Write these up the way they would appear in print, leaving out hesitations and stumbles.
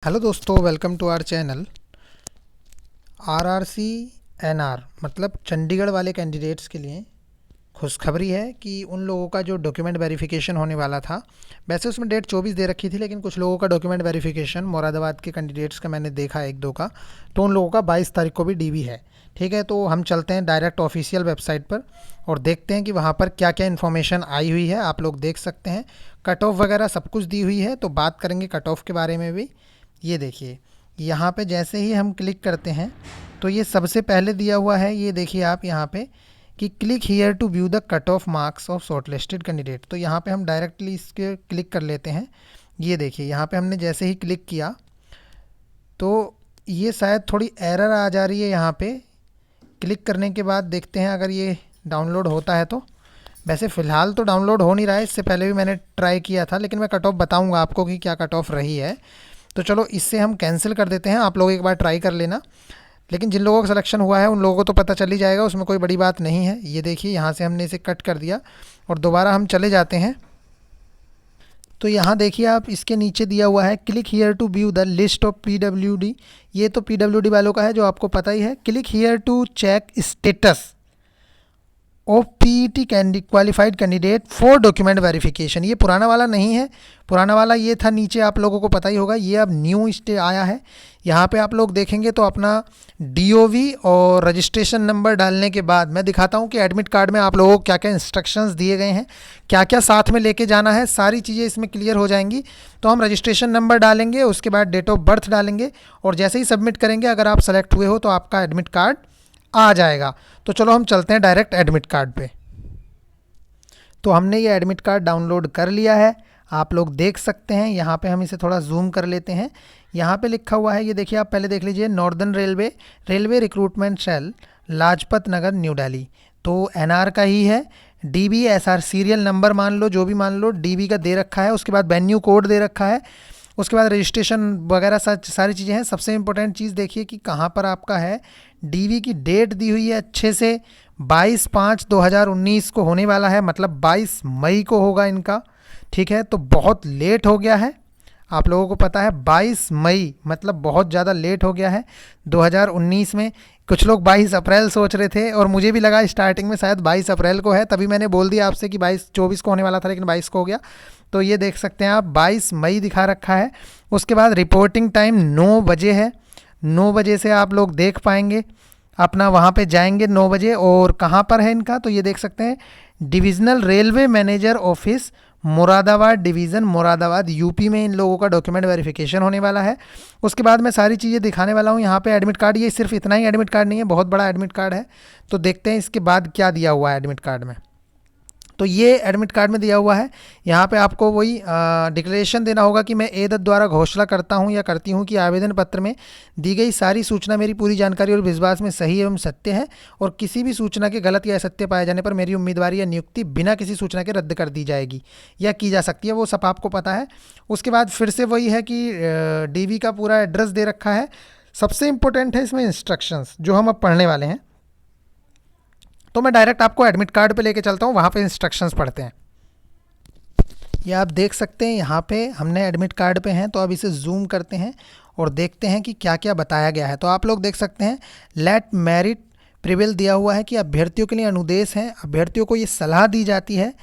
Hello दोस्तों, welcome to our channel. RRC NR मतलब चंडीगढ़ वाले कैंडिडेट्स के लिए खुशखबरी है कि उन लोगों का जो डॉक्यूमेंट वेरिफिकेशन होने वाला था, वैसे उसमें डेट 24 दे रखी थी, लेकिन कुछ लोगों का डॉक्यूमेंट वेरिफिकेशन मुरादाबाद के कैंडिडेट्स का मैंने देखा एक दो का, तो उन लोगों का 22 तारीख को भी डीवी है। ठीक है, तो हम चलते हैं डायरेक्ट ऑफिशियल वेबसाइट पर और देखते हैं कि वहाँ पर क्या क्या इन्फॉर्मेशन आई हुई है। आप लोग देख सकते हैं कट ऑफ वगैरह सब कुछ दी हुई है, तो बात करेंगे कट ऑफ के बारे में भी। ये देखिए, यहाँ पे जैसे ही हम क्लिक करते हैं तो ये सबसे पहले दिया हुआ है, ये देखिए आप यहाँ पे कि click here to view the cut off marks of shortlisted candidate. तो यहाँ पे हम डायरेक्टली इसके क्लिक कर लेते हैं। ये देखिए, यहाँ पे हमने जैसे ही क्लिक किया तो ये शायद थोड़ी एरर आ जा रही है। यहाँ पे क्लिक करने के बाद देखते हैं अगर ये डाउनलोड होता है तो। वैसे फ़िलहाल तो डाउनलोड हो नहीं रहा है, इससे पहले भी मैंने ट्राई किया था, लेकिन मैं कट ऑफ बताऊँगा आपको कि क्या कट ऑफ रही है। तो चलो इससे हम कैंसिल कर देते हैं, आप लोग एक बार ट्राई कर लेना। लेकिन जिन लोगों का सिलेक्शन हुआ है उन लोगों को तो पता चल ही जाएगा, उसमें कोई बड़ी बात नहीं है। ये देखिए, यहाँ से हमने इसे कट कर दिया और दोबारा हम चले जाते हैं। तो यहाँ देखिए आप, इसके नीचे दिया हुआ है click here to view the list of PWD. ये तो पीडब्ल्यूडी वालों का है, जो आपको पता ही है। Click here to check status of PET qualified candidate for document verification. ये पुराना वाला नहीं है, पुराना वाला ये था नीचे, आप लोगों को पता ही होगा। ये अब न्यू स्टे आया है। यहाँ पे आप लोग देखेंगे तो अपना डीओवी और रजिस्ट्रेशन नंबर डालने के बाद मैं दिखाता हूँ कि एडमिट कार्ड में आप लोगों को क्या क्या इंस्ट्रक्शंस दिए गए हैं, क्या क्या साथ में लेके जाना है, सारी चीज़ें इसमें क्लियर हो जाएंगी। तो हम रजिस्ट्रेशन नंबर डालेंगे, उसके बाद डेट ऑफ बर्थ डालेंगे और जैसे ही सबमिट करेंगे, अगर आप सेलेक्ट हुए हो तो आपका एडमिट कार्ड आ जाएगा। तो चलो हम चलते हैं डायरेक्ट एडमिट कार्ड पे। तो हमने ये एडमिट कार्ड डाउनलोड कर लिया है, आप लोग देख सकते हैं। यहाँ पे हम इसे थोड़ा जूम कर लेते हैं। यहाँ पे लिखा हुआ है, ये देखिए आप पहले देख लीजिए, northern railway recruitment cell, Lajpat Nagar, new Delhi. तो एनआर का ही है। डीबी एसआर सीरियल नंबर मान लो, जो भी मान लो, डीबी का दे रखा है। उसके बाद वेन्यू कोड दे रखा है। उसके बाद रजिस्ट्रेशन वगैरह सारी चीज़ें हैं। सबसे इम्पोर्टेंट चीज़ देखिए कि कहाँ पर आपका है। डीवी की डेट दी हुई है अच्छे से, 22/5/2019 को होने वाला है, मतलब 22 मई को होगा इनका। ठीक है, तो बहुत लेट हो गया है, आप लोगों को पता है। 22 मई मतलब बहुत ज़्यादा लेट हो गया है 2019 में। कुछ लोग 22 अप्रैल सोच रहे थे और मुझे भी लगा स्टार्टिंग में शायद 22 अप्रैल को है, तभी मैंने बोल दिया आपसे कि 24 को होने वाला था, लेकिन 22 को हो गया। तो ये देख सकते हैं आप, 22 मई दिखा रखा है। उसके बाद रिपोर्टिंग टाइम 9 बजे है। 9 बजे से आप लोग देख पाएंगे, अपना वहाँ पे जाएंगे 9 बजे। और कहाँ पर है इनका, तो ये देख सकते हैं, divisional railway manager office, Moradabad division, Moradabad, UP में इन लोगों का डॉक्यूमेंट वेरिफिकेशन होने वाला है। उसके बाद मैं सारी चीज़ें दिखाने वाला हूँ। यहाँ पे एडमिट कार्ड, ये सिर्फ इतना ही एडमिट कार्ड नहीं है, बहुत बड़ा एडमिट कार्ड है। तो देखते हैं इसके बाद क्या दिया हुआ है एडमिट कार्ड में। तो ये एडमिट कार्ड में दिया हुआ है। यहाँ पे आपको वही डिक्लेरेशन देना होगा कि मैं एदत द्वारा घोषणा करता हूँ या करती हूँ कि आवेदन पत्र में दी गई सारी सूचना, मेरी पूरी जानकारी और विश्वास में सही एवं सत्य है, और किसी भी सूचना के गलत या असत्य पाए जाने पर मेरी उम्मीदवारी या नियुक्ति बिना किसी सूचना के रद्द कर दी जाएगी या की जा सकती है, वो सब आपको पता है। उसके बाद फिर से वही है कि डीवी का पूरा एड्रेस दे रखा है। सबसे इम्पोर्टेंट है इसमें इंस्ट्रक्शंस, जो हम अब पढ़ने वाले हैं। तो मैं डायरेक्ट आपको एडमिट कार्ड पे लेके चलता हूँ, वहाँ पे इंस्ट्रक्शंस पढ़ते हैं। ये आप देख सकते हैं, यहाँ पे हमने एडमिट कार्ड पे हैं। तो अब इसे जूम करते हैं और देखते हैं कि क्या क्या बताया गया है। तो आप लोग देख सकते हैं, लेट मेरिट प्रिवेल दिया हुआ है कि अभ्यर्थियों के लिए अनुदेश है। अभ्यर्थियों को ये सलाह दी जाती है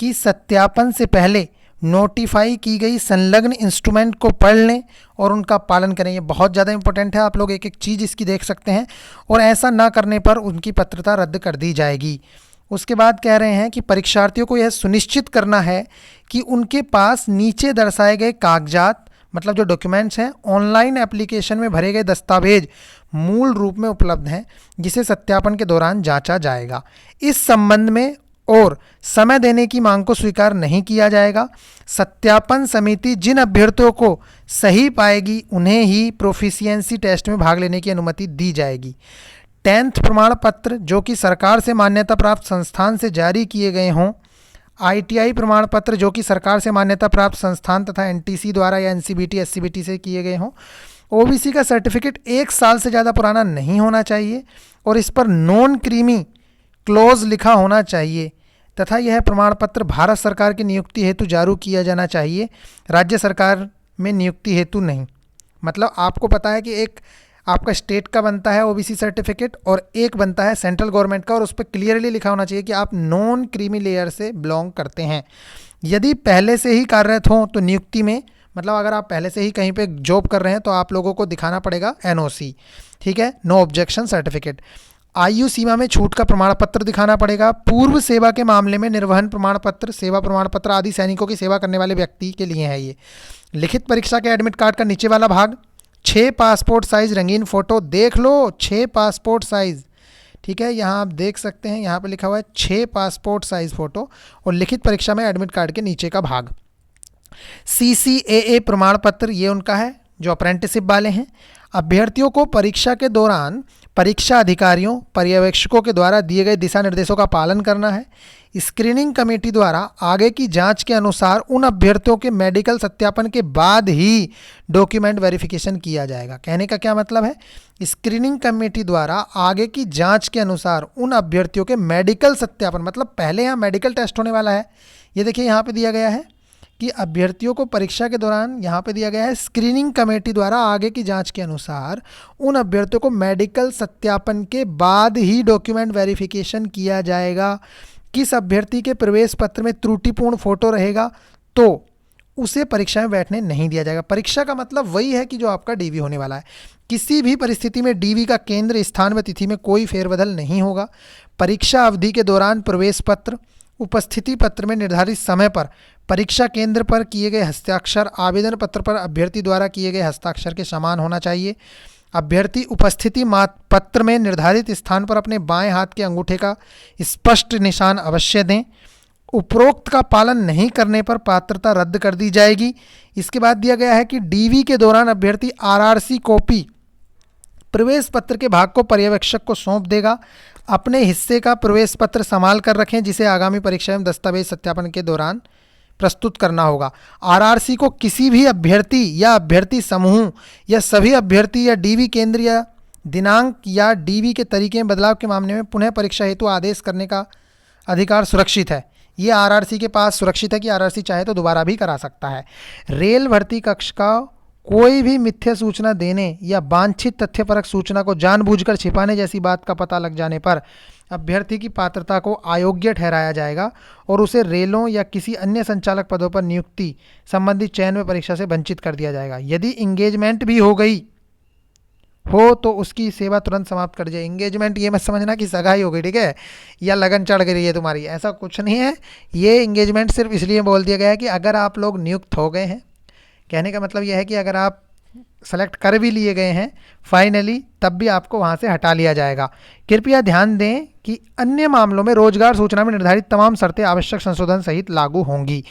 कि सत्यापन से पहले नोटिफाई की गई संलग्न इंस्ट्रूमेंट को पढ़ लें और उनका पालन करें। ये बहुत ज़्यादा इंपॉर्टेंट है, आप लोग एक एक चीज़ इसकी देख सकते हैं। और ऐसा ना करने पर उनकी पात्रता रद्द कर दी जाएगी। उसके बाद कह रहे हैं कि परीक्षार्थियों को यह सुनिश्चित करना है कि उनके पास नीचे दर्शाए गए कागजात, मतलब जो डॉक्यूमेंट्स हैं, ऑनलाइन एप्लीकेशन में भरे गए दस्तावेज मूल रूप में उपलब्ध हैं, जिसे सत्यापन के दौरान जांचा जाएगा। इस संबंध में और समय देने की मांग को स्वीकार नहीं किया जाएगा। सत्यापन समिति जिन अभ्यर्थियों को सही पाएगी उन्हें ही प्रोफिशिएंसी टेस्ट में भाग लेने की अनुमति दी जाएगी। 10th प्रमाण पत्र जो कि सरकार से मान्यता प्राप्त संस्थान से जारी किए गए हों, आईटीआई प्रमाण पत्र जो कि सरकार से मान्यता प्राप्त संस्थान तथा एनटीसी द्वारा या एनसीबीटी एससीबीटी से किए गए हों। ओबीसी का सर्टिफिकेट 1 साल से ज़्यादा पुराना नहीं होना चाहिए और इस पर नॉन क्रीमी क्लोज लिखा होना चाहिए तथा यह प्रमाण पत्र भारत सरकार की नियुक्ति हेतु जारी किया जाना चाहिए, राज्य सरकार में नियुक्ति हेतु नहीं। मतलब आपको पता है कि एक आपका स्टेट का बनता है ओबीसी सर्टिफिकेट और एक बनता है सेंट्रल गवर्नमेंट का, और उस पर क्लियरली लिखा होना चाहिए कि आप नॉन क्रीमी लेयर से बिलोंग करते हैं। यदि पहले से ही कार्यरत हों तो नियुक्ति में, मतलब अगर आप पहले से ही कहीं पे जॉब कर रहे हैं तो आप लोगों को दिखाना पड़ेगा एनओसी, ठीक है, नो ऑब्जेक्शन सर्टिफिकेट। आयु सीमा में छूट का प्रमाण पत्र दिखाना पड़ेगा। पूर्व सेवा के मामले में निर्वहन प्रमाण पत्र, सेवा प्रमाण पत्र आदि सैनिकों की सेवा करने वाले व्यक्ति के लिए है ये। लिखित परीक्षा के एडमिट कार्ड का नीचे वाला भाग, 6 पासपोर्ट साइज रंगीन फोटो, देख लो 6 पासपोर्ट साइज, ठीक है, यहाँ आप देख सकते हैं, यहाँ पे लिखा हुआ है 6 पासपोर्ट साइज फोटो, और लिखित परीक्षा में एडमिट कार्ड के नीचे का भाग। CCAA प्रमाण पत्र, ये उनका है जो अप्रेंटिसशिप वाले हैं। अभ्यर्थियों को परीक्षा के दौरान परीक्षा अधिकारियों पर्यवेक्षकों के द्वारा दिए गए दिशा निर्देशों का पालन करना है। स्क्रीनिंग कमेटी द्वारा आगे की जांच के अनुसार उन अभ्यर्थियों के मेडिकल सत्यापन के बाद ही डॉक्यूमेंट वेरिफिकेशन किया जाएगा। कहने का क्या मतलब है, स्क्रीनिंग कमेटी द्वारा आगे की जांच के अनुसार उन अभ्यर्थियों के मेडिकल सत्यापन, मतलब पहले यहाँ मेडिकल टेस्ट होने वाला है। ये देखिए यहाँ पे दिया गया है कि अभ्यर्थियों को परीक्षा के दौरान, यहाँ पे दिया गया है स्क्रीनिंग कमेटी द्वारा आगे की जांच के अनुसार उन अभ्यर्थियों को मेडिकल सत्यापन के बाद ही डॉक्यूमेंट वेरिफिकेशन किया जाएगा। किस अभ्यर्थी के प्रवेश पत्र में त्रुटिपूर्ण फोटो रहेगा तो उसे परीक्षा में बैठने नहीं दिया जाएगा। परीक्षा का मतलब वही है कि जो आपका डीवी होने वाला है। किसी भी परिस्थिति में डीवी का केंद्र, स्थान व तिथि में कोई फेरबदल नहीं होगा। परीक्षा अवधि के दौरान प्रवेश पत्र, उपस्थिति पत्र में निर्धारित समय पर परीक्षा केंद्र पर किए गए हस्ताक्षर आवेदन पत्र पर अभ्यर्थी द्वारा किए गए हस्ताक्षर के समान होना चाहिए। अभ्यर्थी उपस्थिति पत्र में निर्धारित स्थान पर अपने बाएं हाथ के अंगूठे का स्पष्ट निशान अवश्य दें। उपरोक्त का पालन नहीं करने पर पात्रता रद्द कर दी जाएगी। इसके बाद दिया गया है कि डीवी के दौरान अभ्यर्थी आरआरसी कॉपी प्रवेश पत्र के भाग को पर्यवेक्षक को सौंप देगा। अपने हिस्से का प्रवेश पत्र संभाल कर रखें जिसे आगामी परीक्षा में दस्तावेज सत्यापन के दौरान प्रस्तुत करना होगा। आरआरसी को किसी भी अभ्यर्थी या अभ्यर्थी समूह या सभी अभ्यर्थी या डीवी केंद्र या दिनांक या डीवी के तरीके में बदलाव के मामले में पुनः परीक्षा हेतु आदेश करने का अधिकार सुरक्षित है। ये आरआरसी के पास सुरक्षित है कि आरआरसी चाहे तो दोबारा भी करा सकता है। रेल भर्ती कक्ष का कोई भी मिथ्या सूचना देने या वांछित तथ्यपरक सूचना को जानबूझकर छिपाने जैसी बात का पता लग जाने पर अभ्यर्थी की पात्रता को अयोग्य ठहराया जाएगा और उसे रेलों या किसी अन्य संचालक पदों पर नियुक्ति संबंधी चयन में परीक्षा से वंचित कर दिया जाएगा। यदि इंगेजमेंट भी हो गई हो तो उसकी सेवा तुरंत समाप्त कर जाए। इंगेजमेंट ये मत समझना कि सगाई हो गई, ठीक है, या लगन चढ़ गई है तुम्हारी, ऐसा कुछ नहीं है। ये इंगेजमेंट सिर्फ इसलिए बोल दिया गया है कि अगर आप लोग नियुक्त हो गए हैं, कहने का मतलब यह है कि अगर आप सेलेक्ट कर भी लिए गए हैं फाइनली, तब भी आपको वहां से हटा लिया जाएगा। कृपया ध्यान दें कि अन्य मामलों में रोजगार सूचना में निर्धारित तमाम शर्तें आवश्यक संशोधन सहित लागू होंगी।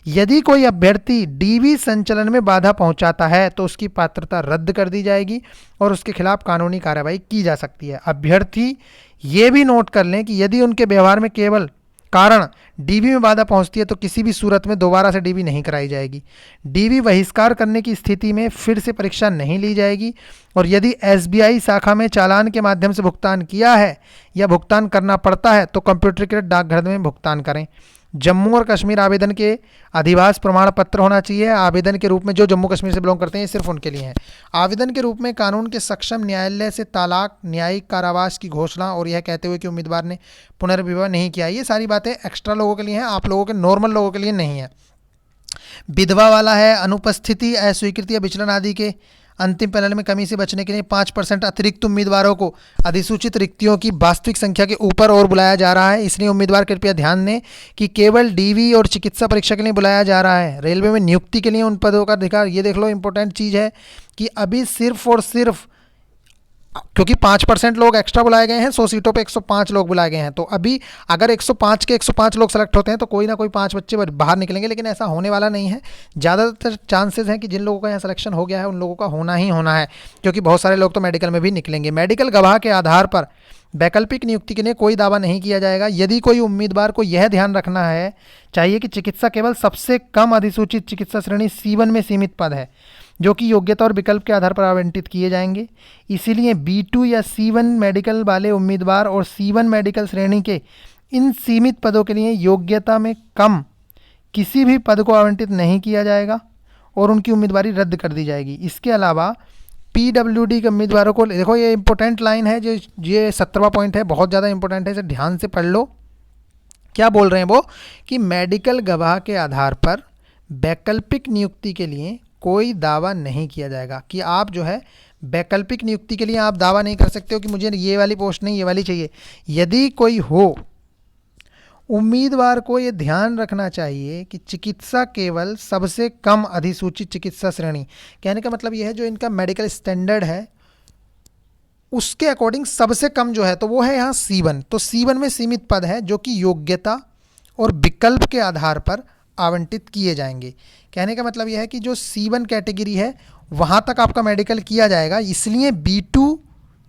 यदि कोई अभ्यर्थी डीवी संचलन में बाधा पहुंचाता है तो उसकी पात्रता रद्द कर दी जाएगी और उसके खिलाफ कानूनी कार्रवाई की जा सकती है। अभ्यर्थी ये भी नोट कर लें कि यदि उनके व्यवहार में केवल कारण डीवी में बाधा पहुंचती है तो किसी भी सूरत में दोबारा से डीवी नहीं कराई जाएगी। डीवी बहिष्कार करने की स्थिति में फिर से परीक्षा नहीं ली जाएगी और यदि एसबीआई शाखा में चालान के माध्यम से भुगतान किया है या भुगतान करना पड़ता है तो कंप्यूटरीकृत डाकघर में भुगतान करें। जम्मू और कश्मीर आवेदन के अधिवास प्रमाण पत्र होना चाहिए। आवेदन के रूप में जो जम्मू कश्मीर से बिलोंग करते हैं सिर्फ उनके लिए है। आवेदन के रूप में कानून के सक्षम न्यायालय से तलाक, न्यायिक कारावास की घोषणा और यह कहते हुए कि उम्मीदवार ने पुनर्विवाह नहीं किया, ये सारी बातें एक्स्ट्रा लोगों के लिए हैं, आप लोगों के नॉर्मल लोगों के लिए नहीं है। विधवा वाला है, अनुपस्थिति, अस्वीकृति या विचलन आदि के अंतिम पैनल में कमी से बचने के लिए 5% अतिरिक्त उम्मीदवारों को अधिसूचित रिक्तियों की वास्तविक संख्या के ऊपर और बुलाया जा रहा है। इसलिए उम्मीदवार कृपया ध्यान दें कि केवल डीवी और चिकित्सा परीक्षा के लिए बुलाया जा रहा है। रेलवे में नियुक्ति के लिए उन पदों का अधिकार, ये देख लो इंपॉर्टेंट चीज़ है कि अभी सिर्फ और सिर्फ क्योंकि 5% लोग एक्स्ट्रा बुलाए गए हैं, 100 सीटों पे 105 लोग बुलाए गए हैं, तो अभी अगर 105 के 105 लोग सेलेक्ट होते हैं तो कोई ना कोई 5 बच्चे बाहर निकलेंगे, लेकिन ऐसा होने वाला नहीं है। ज़्यादातर चांसेस हैं कि जिन लोगों का यहाँ सिलेक्शन हो गया है उन लोगों का होना ही होना है, क्योंकि बहुत सारे लोग तो मेडिकल में भी निकलेंगे। मेडिकल गवाह के आधार पर वैकल्पिक नियुक्ति के लिए कोई दावा नहीं किया जाएगा। यदि कोई उम्मीदवार को यह ध्यान रखना है चाहिए कि चिकित्सा केवल सबसे कम अधिसूचित चिकित्सा श्रेणी C1 में सीमित पद है जो कि योग्यता और विकल्प के आधार पर आवंटित किए जाएंगे। इसीलिए B2 या C1 मेडिकल वाले उम्मीदवार और C1 मेडिकल श्रेणी के इन सीमित पदों के लिए योग्यता में कम किसी भी पद को आवंटित नहीं किया जाएगा और उनकी उम्मीदवारी रद्द कर दी जाएगी। इसके अलावा पीडब्ल्यूडी के उम्मीदवारों को, देखो ये इंपॉर्टेंट लाइन है, जो ये 17वां पॉइंट है, बहुत ज़्यादा इंपॉर्टेंट है, इसे ध्यान से पढ़ लो। क्या बोल रहे हैं वो कि मेडिकल गवाह के आधार पर वैकल्पिक नियुक्ति के लिए कोई दावा नहीं किया जाएगा। कि आप जो है वैकल्पिक नियुक्ति के लिए आप दावा नहीं कर सकते हो कि मुझे ये वाली पोस्ट नहीं, ये वाली चाहिए। यदि कोई हो, उम्मीदवार को ये ध्यान रखना चाहिए कि चिकित्सा केवल सबसे कम अधिसूचित चिकित्सा श्रेणी, कहने का मतलब ये है जो इनका मेडिकल स्टैंडर्ड है उसके अकॉर्डिंग सबसे कम जो है तो वो है यहाँ C1। तो C1 में सीमित पद है जो कि योग्यता और विकल्प के आधार पर आवंटित किए जाएंगे। कहने का मतलब यह है कि जो C1 कैटेगरी है वहाँ तक आपका मेडिकल किया जाएगा, इसलिए B2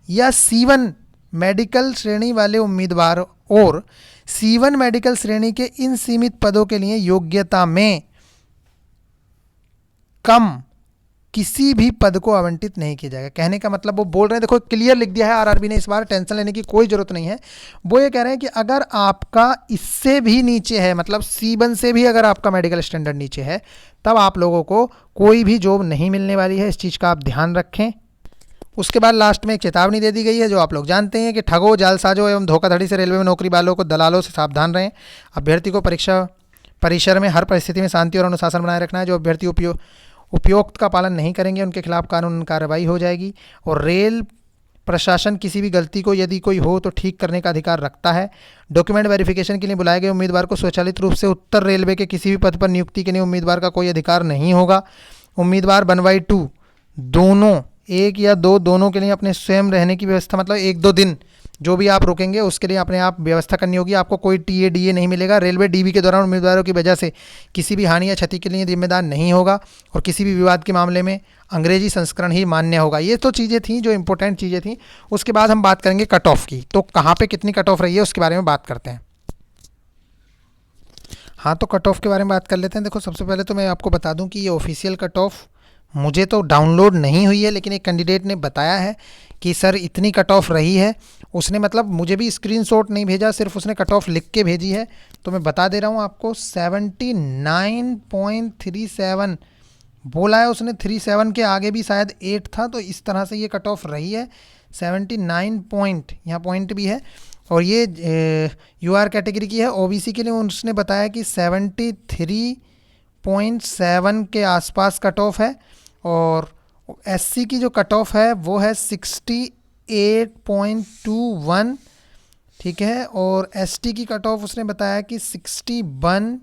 या C1 मेडिकल श्रेणी वाले उम्मीदवार और C1 मेडिकल श्रेणी के इन सीमित पदों के लिए योग्यता में कम किसी भी पद को आवंटित नहीं किया जाएगा। कहने का मतलब वो बोल रहे हैं, देखो क्लियर लिख दिया है आरआरबी ने इस बार, टेंशन लेने की कोई ज़रूरत नहीं है। वो ये कह रहे हैं कि अगर आपका इससे भी नीचे है, मतलब C1 से भी अगर आपका मेडिकल स्टैंडर्ड नीचे है, तब आप लोगों को कोई भी जॉब नहीं मिलने वाली है। इस चीज़ का आप ध्यान रखें। उसके बाद लास्ट में एक चेतावनी दे दी गई है जो आप लोग जानते हैं कि ठगों, जालसाजों एवं धोखाधड़ी से रेलवे में नौकरी वालों को दलालों से सावधान रहें। अभ्यर्थी को परीक्षा परिसर में हर परिस्थिति में शांति और अनुशासन बनाए रखना है। जो अभ्यर्थी उपयुक्त का पालन नहीं करेंगे उनके खिलाफ कानूनी कार्रवाई हो जाएगी। और रेल प्रशासन किसी भी गलती को यदि कोई हो तो ठीक करने का अधिकार रखता है। डॉक्यूमेंट वेरिफिकेशन के लिए बुलाए गए उम्मीदवार को स्वचालित रूप से उत्तर रेलवे के किसी भी पद पर नियुक्ति के लिए उम्मीदवार का कोई अधिकार नहीं होगा। उम्मीदवार 1/2 दोनों, 1 या 2 दोनों के लिए अपने स्वयं रहने की व्यवस्था, मतलब 1-2 दिन जो भी आप रुकेंगे उसके लिए अपने आप व्यवस्था करनी होगी। आपको कोई टीए डीए नहीं मिलेगा। रेलवे डीबी के दौरान उम्मीदवारों की वजह से किसी भी हानि या क्षति के लिए जिम्मेदार नहीं होगा और किसी भी विवाद के मामले में अंग्रेजी संस्करण ही मान्य होगा। ये तो चीज़ें थी जो इंपॉर्टेंट चीज़ें थी। उसके बाद हम बात करेंगे कट ऑफ की, तो कहाँ पे कितनी कट ऑफ रही है उसके बारे में बात करते हैं। हाँ, तो कट ऑफ के बारे में बात कर लेते हैं। देखो सबसे पहले तो मैं आपको बता दूं कि ये ऑफिशियल कट ऑफ मुझे तो डाउनलोड नहीं हुई है, लेकिन एक कैंडिडेट ने बताया है कि सर इतनी कट ऑफ रही है। उसने मतलब मुझे भी स्क्रीनशॉट नहीं भेजा, सिर्फ उसने कट ऑफ लिख के भेजी है। तो मैं बता दे रहा हूँ आपको, 79.37 बोला है उसने। 37 के आगे भी शायद 8 था, तो इस तरह से ये कट ऑफ रही है। 79 पॉइंट, यहाँ पॉइंट भी है। और ये यूआर कैटेगरी की है। ओबीसी के लिए उसने बताया कि 73.7 के आसपास कट ऑफ है। और एससी की जो कट ऑफ है वो है 68.21, ठीक है। और एसटी की कट ऑफ उसने बताया कि 61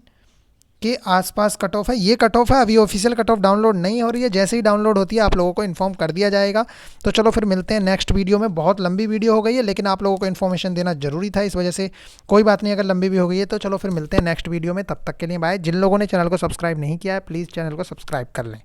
के आसपास कट ऑफ है। ये कट ऑफ है, अभी ऑफिशियल कट ऑफ डाउनलोड नहीं हो रही है। जैसे ही डाउनलोड होती है आप लोगों को इन्फॉर्म कर दिया जाएगा। तो चलो फिर मिलते हैं नेक्स्ट वीडियो में। बहुत लंबी वीडियो हो गई है, लेकिन आप लोगों को इन्फॉर्मेशन देना जरूरी था, इस वजह से कोई बात नहीं अगर लंबी भी हो गई है। तो चलो फिर मिलते हैं नेक्स्ट वीडियो में, तब तक के लिए बाय। जिन लोगों ने चैनल को सब्सक्राइब नहीं किया है प्लीज़ चैनल को सब्सक्राइब कर लें।